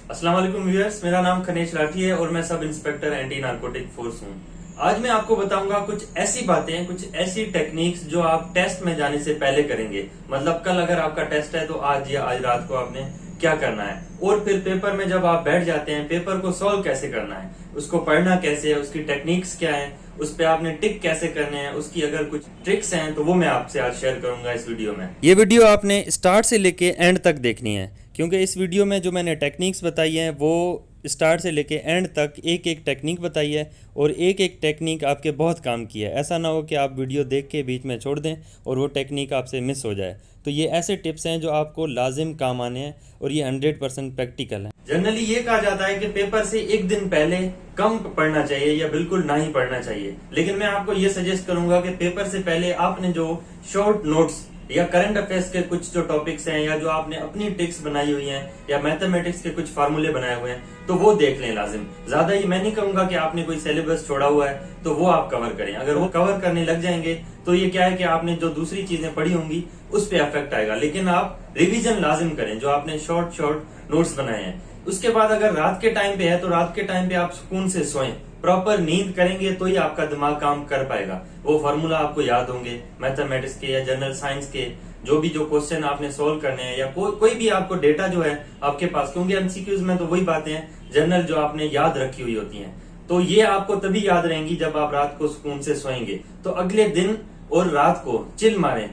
अस्सलाम वालेकुम व्यूअर्स, मेरा नाम खनेश राठी है और मैं sub inspector anti narcotic force हूँ। आज मैं आपको बताऊंगा कुछ ऐसी बातें, कुछ ऐसी टेक्निक्स जो आप टेस्ट में जाने से पहले करेंगे। मतलब कल अगर आपका टेस्ट है तो आज या आज रात को आपने क्या करना है, और फिर पेपर में जब आप बैठ जाते हैं पेपर को सॉल्व कैसे करना है, उसको पढ़ना कैसे है, उसकी टेक्निक्स क्या है, उस पे आपने टिक कैसे करने हैं, उसकी अगर कुछ ट्रिक्स हैं तो वो मैं आपसे आज शेयर करूंगा इस वीडियो में। ये वीडियो आपने स्टार्ट से लेके एंड तक देखनी है, क्योंकि इस वीडियो में जो मैंने टेक्निक्स बताई हैं वो स्टार्ट से लेके एंड तक एक एक टेक्निक बताई है और एक एक टेक्निक आपके बहुत काम की है। ऐसा ना हो कि आप वीडियो देख के बीच में छोड़ दें और वो टेक्निक आपसे मिस हो जाए। तो ये ऐसे टिप्स हैं जो आपको लाजिम काम आने हैं और ये 100% प्रैक्टिकल है। जनरली ये कहा जाता है कि पेपर से एक दिन पहले कम पढ़ना चाहिए या बिल्कुल ना ही पढ़ना चाहिए, लेकिन मैं आपको ये सजेस्ट करूंगा कि पेपर से पहले आपने जो शॉर्ट नोट्स या करंट अफेयर्स के कुछ जो टॉपिक्स हैं या जो आपने अपनी ट्रिक्स बनाई हुई हैं या मैथमेटिक्स के कुछ फार्मूले बनाए हुए हैं तो वो देख लें लाजिम। ज्यादा ये मैं नहीं कहूंगा कि आपने कोई सिलेबस छोड़ा हुआ है तो वो आप कवर करें। अगर वो कवर करने लग जाएंगे तो ये क्या है कि आपने जो दूसरी चीजें पढ़ी होंगी उस पर अफेक्ट आएगा, लेकिन आप रिविजन लाजिम करें जो आपने शॉर्ट नोट्स बनाए हैं। उसके बाद अगर रात के टाइम पे है तो रात के टाइम पे आप सुकून से सोएं, प्रॉपर नींद करेंगे तो ही आपका दिमाग काम कर पाएगा। वो फार्मूला आपको याद होंगे मैथमेटिक्स के या जनरल साइंस के, जो भी जो क्वेश्चन आपने सोल्व करने हैं या कोई भी आपको डेटा जो है आपके पास, क्योंकि एमसीक्यूज में तो वही बातें हैं जनरल जो आपने याद रखी हुई होती हैं, तो ये आपको तभी याद रहेंगी जब आप रात को सुकून से सोएंगे। तो अगले दिन और रात को चिल मारें,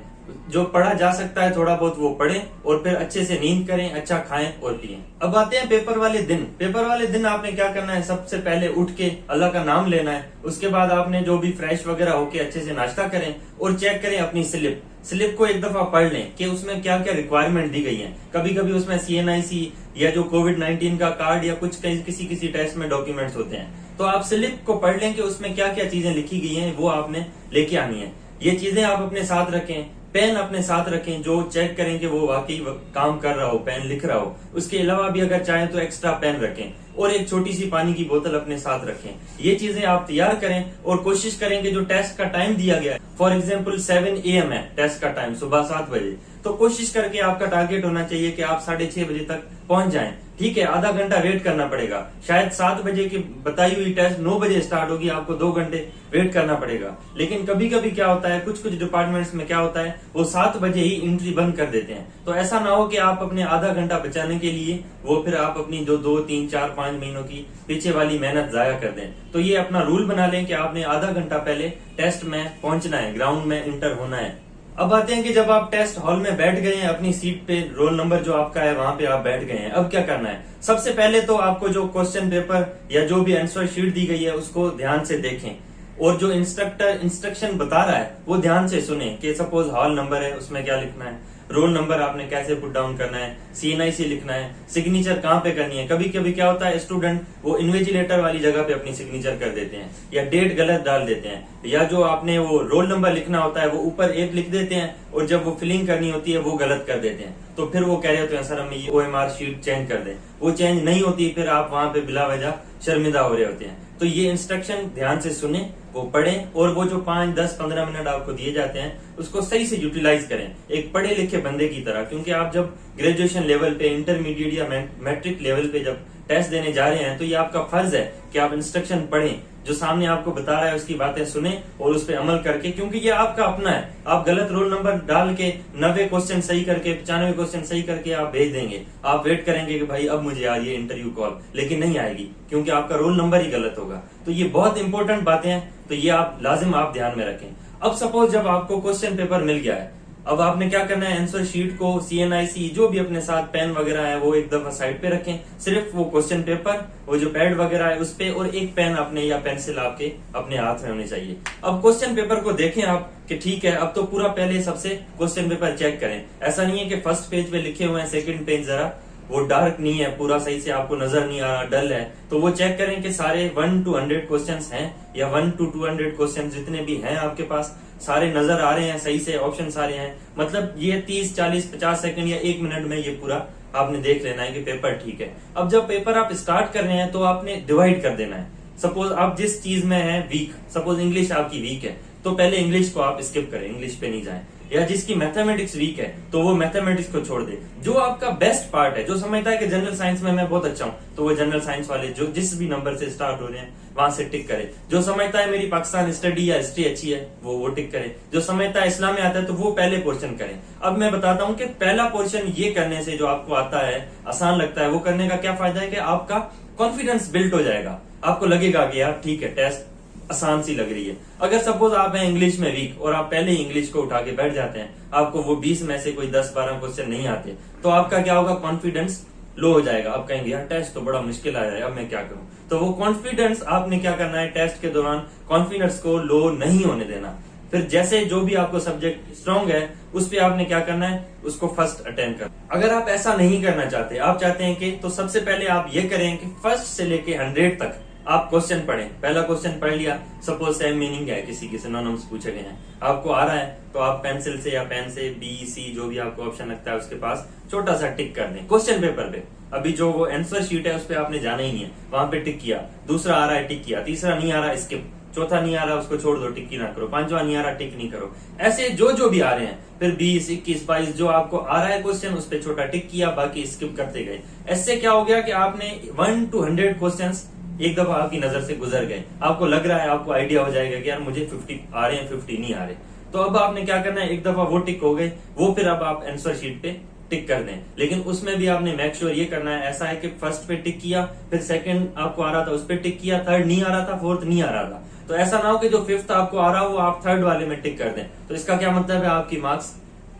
जो पढ़ा जा सकता है थोड़ा बहुत वो पढ़ें और फिर अच्छे से नींद करें, अच्छा खाएं और पिएं। अब आते हैं पेपर वाले दिन। पेपर वाले दिन आपने क्या करना है, सबसे पहले उठ के अल्लाह का नाम लेना है। उसके बाद आपने जो भी फ्रेश वगैरह होके अच्छे से नाश्ता करें और चेक करें अपनी स्लिप को एक दफा पढ़ लें कि उसमें क्या क्या रिक्वायरमेंट दी गई है। कभी कभी उसमें CNIC या जो कोविड-19 का कार्ड या कुछ किसी टेस्ट में डॉक्यूमेंट्स होते हैं, तो आप स्लिप को पढ़ लें कि उसमें क्या क्या चीजें लिखी गई हैं, वो आपने लेके आनी है। ये चीजें आप अपने साथ रखें, पेन अपने साथ रखें जो चेक करें कि वो वाकई काम कर रहा हो, पेन लिख रहा हो। उसके अलावा भी अगर चाहें तो एक्स्ट्रा पेन रखें और एक छोटी सी पानी की बोतल अपने साथ रखें। ये चीजें आप तैयार करें और कोशिश करें कि जो टेस्ट का टाइम दिया गया है, फॉर एग्जाम्पल 7 AM है टेस्ट का टाइम, सुबह 7 बजे, तो कोशिश करके आपका टारगेट होना चाहिए कि आप 6:30 बजे तक पहुंच जाएं। ठीक है, आधा घंटा वेट करना पड़ेगा। शायद 7 बजे की बताई हुई टेस्ट 9 बजे स्टार्ट होगी, आपको 2 घंटे वेट करना पड़ेगा। लेकिन कभी कभी क्या होता है, कुछ डिपार्टमेंट्स में क्या होता है, वो 7 बजे ही एंट्री बंद कर देते हैं। तो ऐसा ना हो कि आप अपने आधा घंटा बचाने के लिए वो फिर आप अपनी जो 2, 3, 4, 5 महीनों की पीछे वाली मेहनत जाया कर दें। तो ये अपना रूल बना लें कि आपने आधा घंटा पहले टेस्ट में पहुंचना है, ग्राउंड में इंटर होना है। अब आते हैं कि जब आप टेस्ट हॉल में बैठ गए हैं, अपनी सीट पे रोल नंबर जो आपका है वहां पे आप बैठ गए हैं, अब क्या करना है। सबसे पहले तो आपको जो क्वेश्चन पेपर या जो भी आंसर शीट दी गई है उसको ध्यान से देखें और जो इंस्ट्रक्टर इंस्ट्रक्शन बता रहा है वो ध्यान से सुने कि सपोज हॉल नंबर है, उसमें क्या लिखना है, रोल नंबर आपने कैसे पुट डाउन करना है, CNIC लिखना है, सिग्नेचर कहाँ पे करनी है। कभी कभी क्या होता है, स्टूडेंट वो इन्विजिलेटर वाली जगह पे अपनी सिग्नेचर कर देते हैं या डेट गलत डाल देते हैं, या जो आपने वो रोल नंबर लिखना होता है वो ऊपर 1 लिख देते हैं और जब वो फिलिंग करनी होती है वो गलत कर देते हैं। तो फिर वो कह रहे होते हैं सर हमें ये OMR शीट चेंज कर दें, वो चेंज नहीं होती, फिर आप वहां पे बिला वजह शर्मिंदा हो रहे होते हैं। तो ये इंस्ट्रक्शन ध्यान से सुने, वो पढ़ें और वो जो 5, 10, 15 मिनट आपको दिए जाते हैं उसको सही से यूटिलाइज करें एक पढ़े लिखे बंदे की तरह। क्योंकि आप जब ग्रेजुएशन लेवल पे, इंटरमीडिएट या मैट्रिक लेवल पे जब टेस्ट देने जा रहे हैं तो ये आपका फर्ज है कि आप इंस्ट्रक्शन पढ़ें, जो सामने आपको बता रहा है उसकी बातें सुने और उस पर अमल करके, क्योंकि ये आपका अपना है। आप गलत रोल नंबर डाल के 90 क्वेश्चन सही करके, 95 क्वेश्चन सही करके आप भेज देंगे, आप वेट करेंगे कि भाई अब मुझे आ रही है इंटरव्यू कॉल, लेकिन नहीं आएगी क्योंकि आपका रोल नंबर ही गलत होगा। तो ये बहुत इंपॉर्टेंट बातें हैं, तो ये आप लाजिम आप ध्यान में रखें। अब सपोज जब आपको क्वेश्चन पेपर मिल गया है, अब आपने क्या करना है, आंसर शीट को, CNIC जो भी अपने साथ पेन वगैरह है वो एक दफा साइड पे रखें, सिर्फ वो क्वेश्चन पेपर, वो जो पैड वगैरह है उस पे, और एक पेन अपने या पेंसिल आपके अपने हाथ में होनी चाहिए। अब क्वेश्चन पेपर को देखें आप कि ठीक है, अब तो पूरा पहले सबसे क्वेश्चन पेपर चेक करें। ऐसा नहीं है कि फर्स्ट पेज पे लिखे हुए हैं, सेकंड पेज जरा वो डार्क नहीं है, पूरा सही से आपको नजर नहीं आ रहा, डल है, तो वो चेक करें कि सारे 1 to 100 क्वेश्चंस हैं या 1 to 200 क्वेश्चन जितने भी हैं आपके पास सारे नजर आ रहे हैं, सही से ऑप्शन सारे हैं। मतलब ये 30, 40, 50 सेकंड या 1 मिनट में ये पूरा आपने देख लेना है कि पेपर ठीक है। अब जब पेपर आप स्टार्ट कर रहे हैं तो आपने डिवाइड कर देना है। सपोज आप जिस चीज में है वीक, सपोज इंग्लिश आपकी वीक है, तो पहले इंग्लिश को आप स्किप करें, इंग्लिश पे नहीं जाएं। या जिसकी मैथमेटिक्स वीक है तो वो मैथमेटिक्स को छोड़ दे। जो आपका बेस्ट पार्ट है, जो समझता है कि जनरल साइंस में मैं बहुत अच्छा हूं, तो वो जनरल साइंस वाले जो जिस भी नंबर से स्टार्ट हो रहे हैं वहां से टिक करे। जो समझता है मेरी पाकिस्तान स्टडी या हिस्ट्री अच्छी है वो टिक करे। जो समझता है इस्लाम में आता है तो वो पहले पोर्शन करे। अब मैं बताता हूं कि पहला पोर्शन ये करने से जो आपको आता है, आसान लगता है, वो करने का क्या फायदा है कि आपका कॉन्फिडेंस बिल्ड हो जाएगा। आपको लगेगा कि यार ठीक है, टेस्ट आसान सी लग रही है। अगर सपोज आप हैं इंग्लिश में वीक और आप पहले ही इंग्लिश को उठा के बैठ जाते हैं, आपको वो 20 में से कोई 10-12 क्वेश्चन नहीं आते, तो आपका क्या होगा, कॉन्फिडेंस लो हो जाएगा। आप कहेंगे यार टेस्ट तो बड़ा मुश्किल आ जाएगा, अब मैं क्या करूं। तो वो कॉन्फिडेंस आपने क्या करना है, टेस्ट के दौरान कॉन्फिडेंस को लो नहीं होने देना। फिर जैसे जो भी आपको सब्जेक्ट स्ट्रांग है उस पे आपने क्या करना है, उसको फर्स्ट अटेम्प्ट करना। अगर आप ऐसा नहीं करना चाहते, आप चाहते हैं कि, तो सबसे पहले आप ये करें कि फर्स्ट से लेके 100 तक आप क्वेश्चन पढ़ें। पहला क्वेश्चन पढ़ लिया, सपोज सेम मीनिंग है, किसी के सिनोनिम्स पूछे गए हैं, आपको आ रहा है, तो आप पेंसिल से या पेन से BC जो भी आपको ऑप्शन लगता है उसके पास छोटा सा टिक कर दें क्वेश्चन पेपर पे। अभी जो वो आंसर शीट है उस पर आपने जाना ही नहीं है, वहां पे टिक किया। दूसरा आ रहा है, टिक किया। तीसरा नहीं आ रहा, स्किप। चौथा नहीं आ रहा, उसको छोड़ दो, टिक ही ना करो। पांचवा नहीं आ रहा, टिक नहीं करो। ऐसे जो भी आ रहे हैं, फिर 20, 21, 22 जो आपको आ रहा है क्वेश्चन उस पर छोटा टिक किया, बाकी स्किप करते गए। ऐसे क्या हो गया कि आपने 1 to 100 क्वेश्चन एक दफा आपकी नजर से गुजर गए। आपको लग रहा है, आपको आइडिया हो जाएगा कि यार मुझे 50 आ रहे हैं, 50 नहीं आ रहे। तो अब आपने क्या करना है, एक दफा वो टिक हो गए, वो फिर अब आप आंसर शीट पे टिक कर दें। लेकिन उसमें भी आपने मेक श्योर ये करना है, ऐसा है कि फर्स्ट पे टिक किया, फिर सेकंड आपको आ रहा था उस पे टिक किया, थर्ड नहीं आ रहा था, फोर्थ नहीं आ रहा था। तो ऐसा ना हो कि जो फिफ्थ आपको आ रहा हो वो आप थर्ड वाले में टिक कर दें। तो इसका क्या मतलब है, आपकी मार्क्स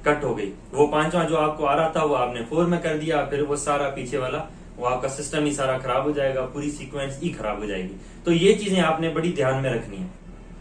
कट हो गई। वो पांचवा जो आपको आ रहा था वो आपने 4 में कर दिया, फिर वो सारा पीछे वाला वो आपका सिस्टम ही सारा खराब हो जाएगा, पूरी सीक्वेंस ही खराब हो जाएगी। तो ये चीजें आपने बड़ी ध्यान में रखनी है।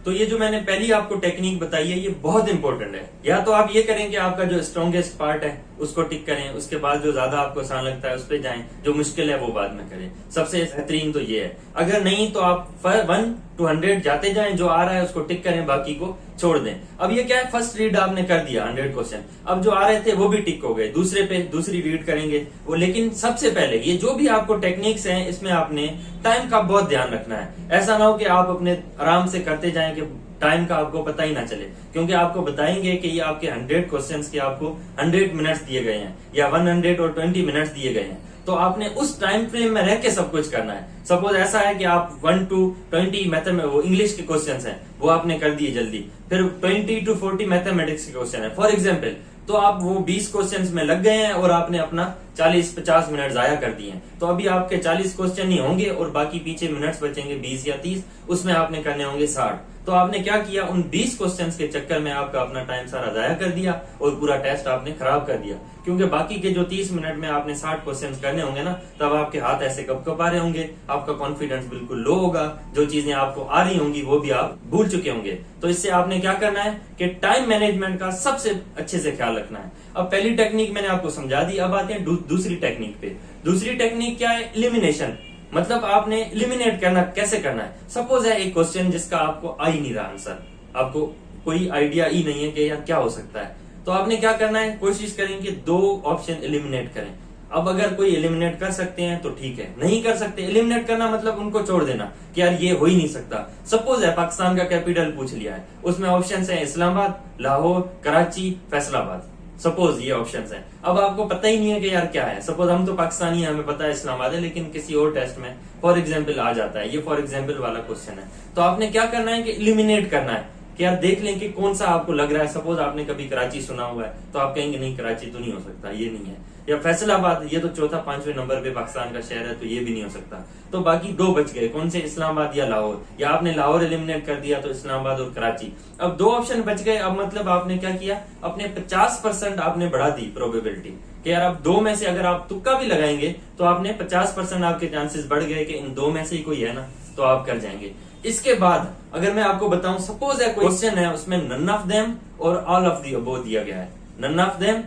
तो ये जो मैंने पहली आपको टेक्निक बताई है ये बहुत इंपॉर्टेंट है। या तो आप ये करें कि आपका जो स्ट्रॉन्गेस्ट पार्ट है उसको टिक करें, उसके बाद जो ज्यादा आपको आसान लगता है उस पर जाएं, जो मुश्किल है वो बाद में करें। सबसे बेहतरीन तो ये है। अगर नहीं तो आप 1 to 100 जाते जाएं, जो आ रहा है उसको टिक करें, बाकी को छोड़ दें। अब ये क्या है, फर्स्ट रीड आपने कर दिया 100 क्वेश्चन, अब जो आ रहे थे वो भी टिक हो गए, दूसरे पे दूसरी रीड करेंगे वो। लेकिन सबसे पहले ये जो भी आपको टेक्निक्स हैं इसमें आपने टाइम का बहुत ध्यान रखना है। ऐसा ना हो कि आप अपने आराम से करते जाएं कि टाइम का आपको पता ही ना चले, क्योंकि आपको बताएंगे कि ये आपके 100 क्वेश्चंस के आपको 100 मिनट्स दिए गए हैं या 120 मिनट्स दिए गए हैं। तो आपने उस टाइम फ्रेम में रह के सब कुछ करना है। सपोज ऐसा है कि आप 1 to 20 मैथ में वो इंग्लिश के क्वेश्चंस हैं वो आपने कर दिए जल्दी, फिर 20 to 40 मैथमेटिक्स के क्वेश्चन है फॉर एग्जाम्पल, तो आप वो 20 क्वेश्चंस में लग गए हैं और आपने अपना 40-50 मिनट जाया कर दिए हैं। तो अभी आपके 40 क्वेश्चन ही होंगे और बाकी पीछे मिनट्स बचेंगे 20 या 30, उसमें आपने करने होंगे 60। तो आपने क्या किया, उन 20 क्वेश्चंस के चक्कर में आपका अपना टाइम सारा जाया कर दिया और पूरा टेस्ट आपने खराब कर दिया। क्योंकि बाकी के जो 30 मिनट में आपने 60 क्वेश्चंस करने होंगे ना, तब आपके हाथ ऐसे कपकपा रहे होंगे, आपका कॉन्फिडेंस बिल्कुल लो होगा, जो चीजें आपको आ रही होंगी वो भी आप भूल चुके होंगे। तो इससे आपने क्या करना है कि टाइम मैनेजमेंट का सबसे अच्छे से ख्याल रखना है। अब पहली टेक्निक मैंने आपको समझा दी, अब आते हैं दूसरी टेक्निक पे। दूसरी टेक्निक क्या है, एलिमिनेशन। मतलब आपने एलिमिनेट करना कैसे करना है। सपोज है एक क्वेश्चन जिसका आपको आ ही नहीं रहा आंसर, आपको कोई आइडिया ही नहीं है कि यार क्या हो सकता है, तो आपने क्या करना है, कोशिश करें कि 2 ऑप्शन एलिमिनेट करें। अब अगर कोई एलिमिनेट कर सकते हैं तो ठीक है, नहीं कर सकते, एलिमिनेट करना मतलब उनको छोड़ देना कि यार ये हो ही नहीं सकता। सपोज है पाकिस्तान का कैपिटल पूछ लिया है, उसमें ऑप्शन है इस्लामाबाद, लाहौर, कराची, फैसलाबाद। सपोज ये ऑप्शंस हैं। अब आपको पता ही नहीं है कि यार क्या है। सपोज हम तो पाकिस्तानी हैं, हमें पता है इस्लामाबाद है, लेकिन किसी और टेस्ट में फॉर एग्जाम्पल आ जाता है, ये फॉर एग्जाम्पल वाला क्वेश्चन है। तो आपने क्या करना है कि एलिमिनेट करना है कि यार देख लें कि कौन सा आपको लग रहा है। सपोज आपने कभी कराची सुना हुआ है तो आप कहेंगे नहीं कराची तो नहीं हो सकता, ये नहीं है। या फैसलाबाद, ये तो चौथा 5वें नंबर पे पाकिस्तान का शहर है, तो ये भी नहीं हो सकता। तो बाकी 2 बच गए, कौन से, इस्लामाबाद या लाहौर। या आपने लाहौर एलिमिनेट कर दिया तो इस्लामाबाद और कराची। अब 2 ऑप्शन बच गए। अब मतलब आपने क्या किया, अपने 50% आपने बढ़ा दी प्रोबेबिलिटी कि यार अब 2 में से अगर आप तुक्का भी लगाएंगे तो आपने 50% आपके चांसेस बढ़ गए कि इन 2 में से ही कोई है ना, तो आप कर जाएंगे। इसके बाद अगर मैं आपको बताऊं, सपोज है क्वेश्चन है उसमें नन ऑफ देम और ऑल ऑफ दी अबोव दिया गया है। नन ऑफ देम,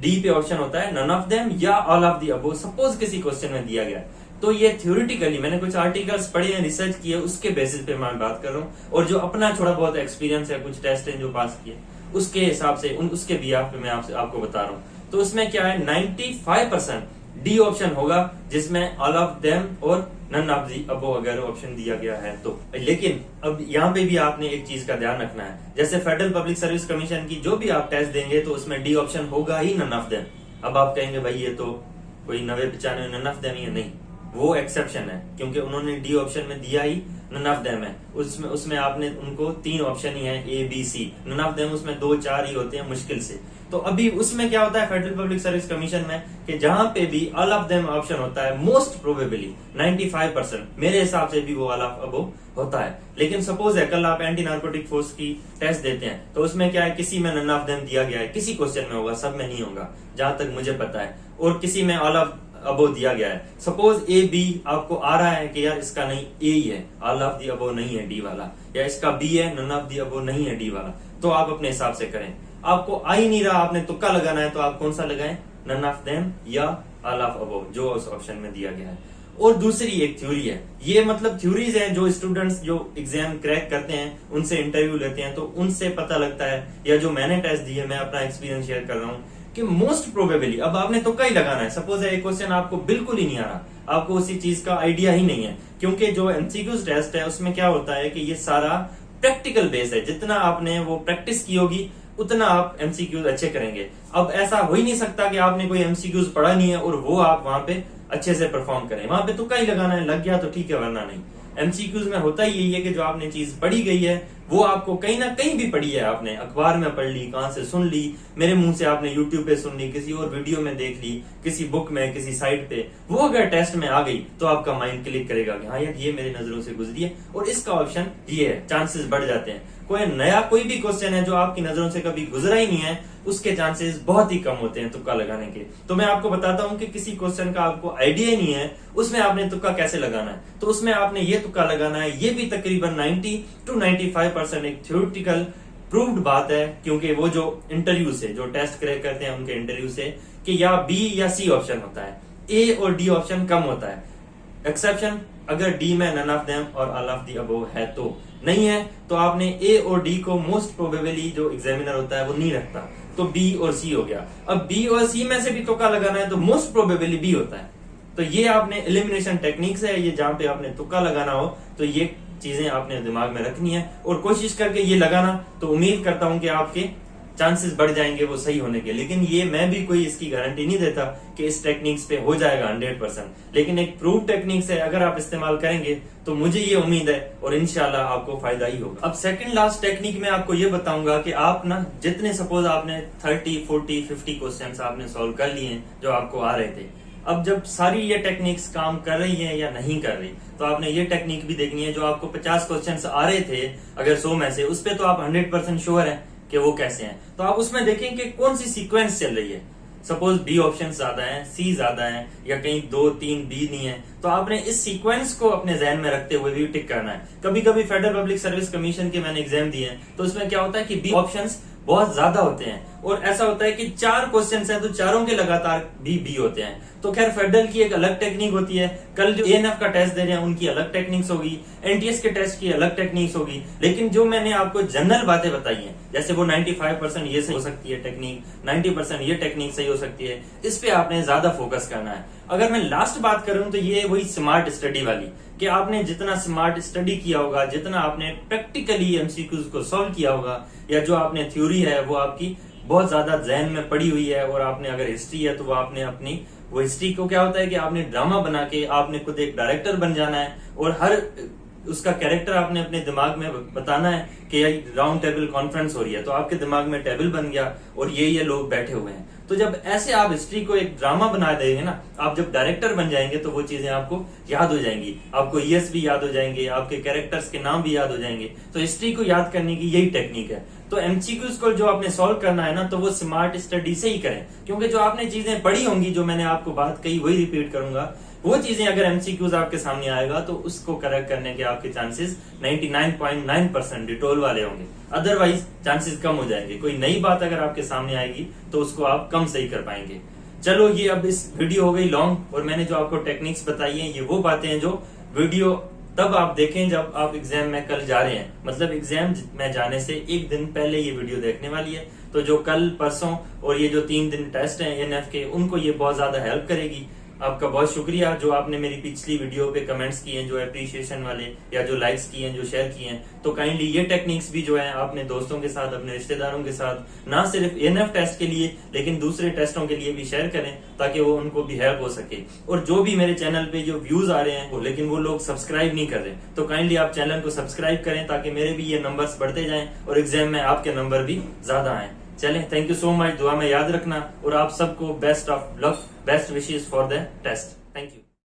डी पे ऑप्शन होता है, नन ऑफ देम या all of the above suppose किसी क्वेश्चन में दिया गया है। तो ये थ्योरेटिकली मैंने कुछ आर्टिकल्स पढ़े हैं, रिसर्च किए, उसके बेसिस पे मैं बात कर रहा हूँ, और जो अपना थोड़ा बहुत एक्सपीरियंस है, कुछ टेस्ट है जो पास किए, उसके हिसाब से उसके बिहाफ पे मैं आपको बता रहा हूँ। तो उसमें क्या है, 95% डी ऑप्शन होगा जिसमें ऑल ऑफ देम और नन ऑफ दी अबव अगर ऑप्शन दिया गया है तो। लेकिन अब यहाँ पे भी आपने एक चीज का ध्यान रखना है, जैसे फेडरल पब्लिक सर्विस कमीशन की जो भी आप टेस्ट देंगे तो उसमें डी ऑप्शन होगा ही नन ऑफ देम। अब आप कहेंगे भाई ये तो कोई 90-95 नन ऑफ देम ही है, नहीं, वो एक्सेप्शन है क्योंकि उन्होंने डी ऑप्शन में दिया ही नन ऑफ देम है। उसमें आपने उनको 3 ऑप्शन ही है A B C, none of them उसमें 2-4 ही होते हैं मुश्किल से। तो अभी उसमें क्या होता है फेडरल पब्लिक सर्विस कमीशन में कि जहां पे भी ऑल ऑफ देम ऑप्शन होता है मोस्ट प्रोबेबली 95% मेरे हिसाब से भी वो ऑल ऑफ अबव होता है। लेकिन सपोज है कल आप एंटी नार्कोटिक फोर्स की टेस्ट देते हैं तो उसमें क्या है किसी में नन ऑफ देम दिया गया है, किसी क्वेश्चन में होगा, सब में नहीं होगा जहां तक मुझे पता है, और किसी में ऑल ऑफ अबव दिया गया है। सपोज ए बी आपको आ रहा है कि यार इसका नहीं ए ही है, ऑल ऑफ दी अबव नहीं है डी वाला, या इसका बी है नन ऑफ दी अबव नहीं है डी वाला, तो आप अपने हिसाब से करें। आपको आ ही नहीं रहा, आपने तुक्का लगाना है तो आप कौन सा लगाएं, नन ऑफ देम या ऑल ऑफ अबव जो उस ऑप्शन में दिया गया है। और दूसरी एक थ्योरी है, ये मतलब थ्योरीज हैं जो स्टूडेंट्स जो एग्जाम क्रैक करते हैं उनसे इंटरव्यू लेते हैं तो उनसे पता लगता है, या जो मैंने टेस्ट दिए मैं अपना एक्सपीरियंस शेयर कर रहा हूँ कि मोस्ट प्रोबेबली अब आपने तुक्का ही लगाना है। सपोज है एक क्वेश्चन आपको बिल्कुल ही नहीं आ रहा, आपको उसी चीज का आइडिया ही नहीं है, क्योंकि जो एमसीक्यूज टेस्ट है उसमें क्या होता है कि ये सारा प्रैक्टिकल बेस है, जितना आपने वो प्रैक्टिस की होगी उतना आप एमसीक्यूज अच्छे करेंगे। अब ऐसा हो ही नहीं सकता कि आपने कोई एमसीक्यूज पढ़ा नहीं है और वो आप वहां पे अच्छे से परफॉर्म करें, वहां पे तुक्का ही लगाना है, लग गया तो ठीक है वरना नहीं। एमसीक्यूज में होता ही यही है कि जो आपने चीज पढ़ी गई है वो आपको कहीं ना कहीं भी पढ़ी है, आपने अखबार में पढ़ ली, कहां से सुन ली, मेरे मुंह से आपने यूट्यूब पे सुन ली, किसी और वीडियो में देख ली, किसी बुक में, किसी साइट पे, वो अगर टेस्ट में आ गई तो आपका माइंड क्लिक करेगा कि हाँ यार ये मेरी नजरों से गुजरी है और इसका ऑप्शन ये है, चांसेस बढ़ जाते हैं। कोई भी क्वेश्चन है जो आपकी नजरों से कभी गुजरा ही नहीं है उसके चांसेस बहुत ही कम होते हैं तुक्का लगाने के। तो मैं आपको बताता हूं कि किसी क्वेश्चन का आपको आइडिया ही नहीं है उसमें आपने तुक्का कैसे लगाना है। तो उसमें आपने ये तुक्का लगाना है, ये भी तकरीबन 90-95% एक थ्योरेटिकल प्रूव्ड बात है, क्योंकि वो जो इंटरव्यू से जो टेस्ट क्रैक करते हैं उनके इंटरव्यू से कि या बी या सी ऑप्शन होता है, ए और डी ऑप्शन कम होता है। एक्सेप्शन अगर डी में नन ऑफ देम और ऑल ऑफ दी अबव है तो, नहीं है तो आपने ए और डी को मोस्ट प्रोबेबली जो एग्जामिनर होता है वो नहीं रखता, तो बी और सी हो गया। अब बी और सी में से भी तुक्का लगाना है तो मोस्ट प्रोबेबली बी होता है। तो ये आपने एलिमिनेशन टेक्निक्स है, ये जहां पे आपने तुक्का लगाना हो तो ये चीजें आपने दिमाग में रखनी है और कोशिश करके ये लगाना। तो उम्मीद करता हूं कि आपके चांसेस बढ़ जाएंगे वो सही होने के। लेकिन ये मैं भी कोई इसकी गारंटी नहीं देता कि इस टेक्निक्स पे हो जाएगा 100%, लेकिन एक प्रूव टेक्निक्स है, अगर आप इस्तेमाल करेंगे तो मुझे ये उम्मीद है और इंशाल्लाह आपको फायदा ही होगा। अब सेकंड लास्ट टेक्निक में आपको ये बताऊंगा कि आप ना जितने सपोज आपने 30, 40, 50 क्वेश्चन आपने सॉल्व कर लिए जो आपको आ रहे थे, अब जब सारी ये टेक्निक्स काम कर रही हैं या नहीं कर रही तो आपने ये टेक्निक भी देखनी है। जो आपको 50 क्वेश्चन आ रहे थे अगर 100 में से, उस पे तो आप 100% श्योर है कि वो कैसे हैं, तो आप उसमें देखें कि कौन सी सीक्वेंस चल रही है। सपोज बी ऑप्शन ज्यादा है, सी ज्यादा है, या कहीं 2-3 बी नहीं है, तो आपने इस सीक्वेंस को अपने जहन में रखते हुए भी टिक करना है। कभी कभी फेडरल पब्लिक सर्विस कमीशन के मैंने एग्जाम दिए हैं तो उसमें क्या होता है कि बी ऑप्शंस बहुत ज्यादा होते हैं और ऐसा होता है कि 4 क्वेश्चन हैं तो चारों के लगातार बी होते हैं। तो खैर फेडरल की एक अलग टेक्निक होती है, कल जो एएनएफ का टेस्ट दे रहे हैं उनकी अलग टेक्निक्स होगी, एनटीएस के टेस्ट की अलग टेक्निक्स होगी, लेकिन जो मैंने आपको जनरल बातें बताई हैं जैसे वो 95% ये सही हो सकती है टेक्निक, 90% ये टेक्निक सही हो सकती है, इस पे आपने ज्यादा फोकस करना है। अगर मैं लास्ट बात करूं तो ये वही स्मार्ट स्टडी वाली, कि आपने जितना स्मार्ट स्टडी किया होगा, जितना आपने प्रैक्टिकली एमसीक्यूज को सॉल्व किया होगा, या जो आपने थ्योरी है वो आपकी बहुत ज्यादा जहन में पड़ी हुई है, और आपने अगर हिस्ट्री है तो वो आपने अपनी वो हिस्ट्री को क्या होता है कि आपने ड्रामा बना के आपने खुद एक डायरेक्टर बन जाना है और हर उसका कैरेक्टर आपने अपने दिमाग में बताना है कि राउंड टेबल कॉन्फ्रेंस हो रही है तो आपके दिमाग में टेबल बन गया और ये लोग बैठे हुए हैं। तो जब ऐसे आप हिस्ट्री को एक ड्रामा बना देंगे ना, आप जब डायरेक्टर बन जाएंगे तो वो चीजें आपको याद हो जाएंगी, आपको ईयर्स भी याद हो जाएंगे, आपके कैरेक्टर्स के नाम भी याद हो जाएंगे। तो हिस्ट्री को याद करने की यही टेक्निक है। तो एमसीक्यूज को जो आपने सॉल्व करना है ना तो वो स्मार्ट स्टडी से ही करें, क्योंकि जो आपने चीजें पढ़ी होंगी, जो मैंने आपको बात कही वही रिपीट करूंगा, वो चीजें अगर एमसीक्यूज आपके सामने आएगा तो उसको करेक्ट करने के आपके चांसेस 99.9% डिटोल वाले होंगे, अदरवाइज चांसेस कम हो जाएंगे। कोई नई बात अगर आपके सामने आएगी तो उसको आप कम सही कर पाएंगे। चलो ये अब इस वीडियो हो गई लॉन्ग, और मैंने जो आपको टेक्निक्स बताई हैं ये वो बातें हैं जो वीडियो तब आप देखें जब आप एग्जाम में कल जा रहे हैं, मतलब एग्जाम में जाने से एक दिन पहले ये वीडियो देखने वाली है। तो जो कल परसों और ये जो 3 दिन टेस्ट हैं एएनएफ के, उनको ये बहुत ज्यादा हेल्प करेगी। आपका बहुत शुक्रिया जो आपने मेरी पिछली वीडियो पे कमेंट्स किए हैं, जो अप्रिशिएशन वाले या जो लाइक्स किए हैं, जो शेयर किए हैं। तो काइंडली ये टेक्निक्स भी जो है आपने दोस्तों के साथ, अपने रिश्तेदारों के साथ, ना सिर्फ एनएफ टेस्ट के लिए लेकिन दूसरे टेस्टों के लिए भी शेयर करें ताकि वो उनको भी हेल्प हो सके। और जो भी मेरे चैनल पे जो व्यूज आ रहे हैं लेकिन वो लोग सब्सक्राइब नहीं कर रहे, तो काइंडली आप चैनल को सब्सक्राइब करें ताकि मेरे भी ये नंबर्स बढ़ते जाएं और एग्जाम में आपके नंबर भी ज्यादा आए। चलें, थैंक यू सो मच, दुआ में याद रखना और आप सबको best of luck, best wishes for the test. Thank you.